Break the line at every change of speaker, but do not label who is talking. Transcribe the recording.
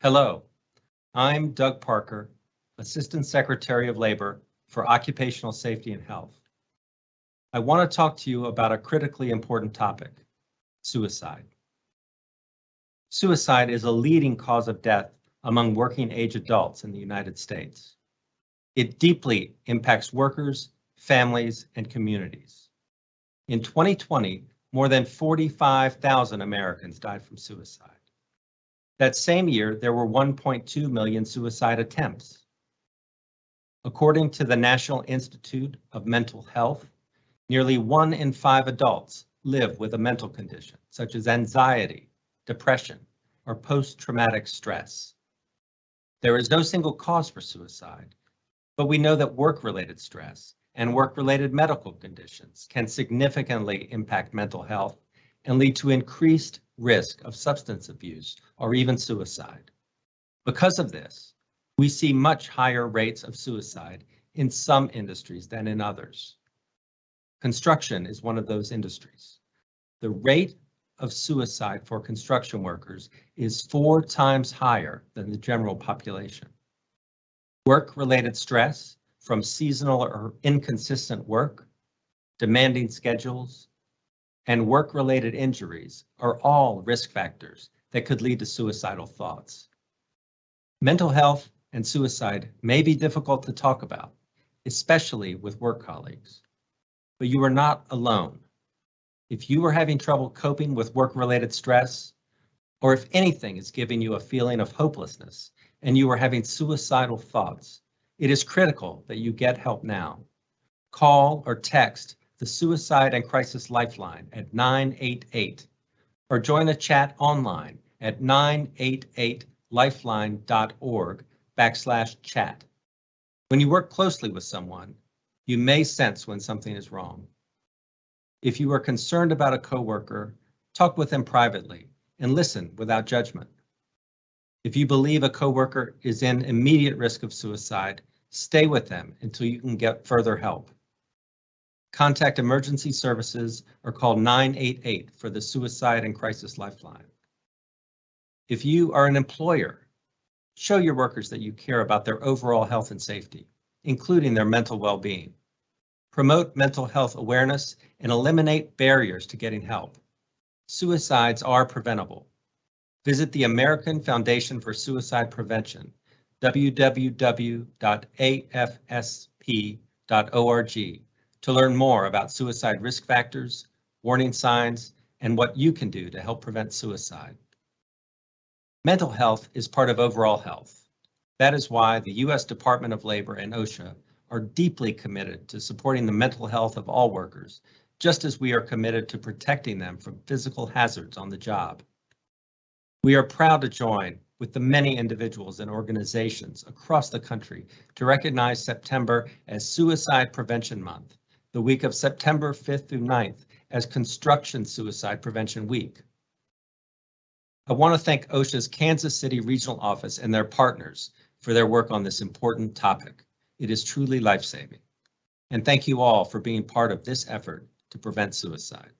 Hello, I'm Doug Parker, Assistant Secretary of Labor for Occupational Safety and Health. I want to talk to you about a critically important topic, suicide. Suicide is a leading cause of death among working age adults in the United States. It deeply impacts workers, families, and communities. In 2020, more than 45,000 Americans died from suicide. That same year, there were 1.2 million suicide attempts. According to the National Institute of Mental Health, nearly 1 in 5 adults live with a mental condition, such as anxiety, depression, or post-traumatic stress. There is no single cause for suicide, but we know that work-related stress and work-related medical conditions can significantly impact mental health and lead to increased risk of substance abuse or even suicide. Because of this, we see much higher rates of suicide in some industries than in others. Construction is one of those industries. The rate of suicide for construction workers is 4 times higher than the general population. Work-related stress from seasonal or inconsistent work, demanding schedules, and work-related injuries are all risk factors that could lead to suicidal thoughts. Mental health and suicide may be difficult to talk about, especially with work colleagues, but you are not alone. If you are having trouble coping with work-related stress, or if anything is giving you a feeling of hopelessness and you are having suicidal thoughts, it is critical that you get help now. Call or text the Suicide and Crisis Lifeline at 988, or join a chat online at 988lifeline.org/chat. When you work closely with someone, you may sense when something is wrong. If you are concerned about a coworker, talk with them privately and listen without judgment. If you believe a coworker is in immediate risk of suicide, stay with them until you can get further help. Contact emergency services or call 988 for the Suicide and Crisis Lifeline. If you are an employer, show your workers that you care about their overall health and safety, including their mental well-being. Promote mental health awareness and eliminate barriers to getting help. Suicides are preventable. Visit the American Foundation for Suicide Prevention, www.afsp.org, to learn more about suicide risk factors, warning signs, and what you can do to help prevent suicide. Mental health is part of overall health. That is why the U.S. Department of Labor and OSHA are deeply committed to supporting the mental health of all workers, just as we are committed to protecting them from physical hazards on the job. We are proud to join with the many individuals and organizations across the country to recognize September as Suicide Prevention Month, the week of September 5th through 9th as Construction Suicide Prevention Week. I want to thank OSHA's Kansas City Regional Office and their partners for their work on this important topic. It is truly life-saving. And thank you all for being part of this effort to prevent suicide.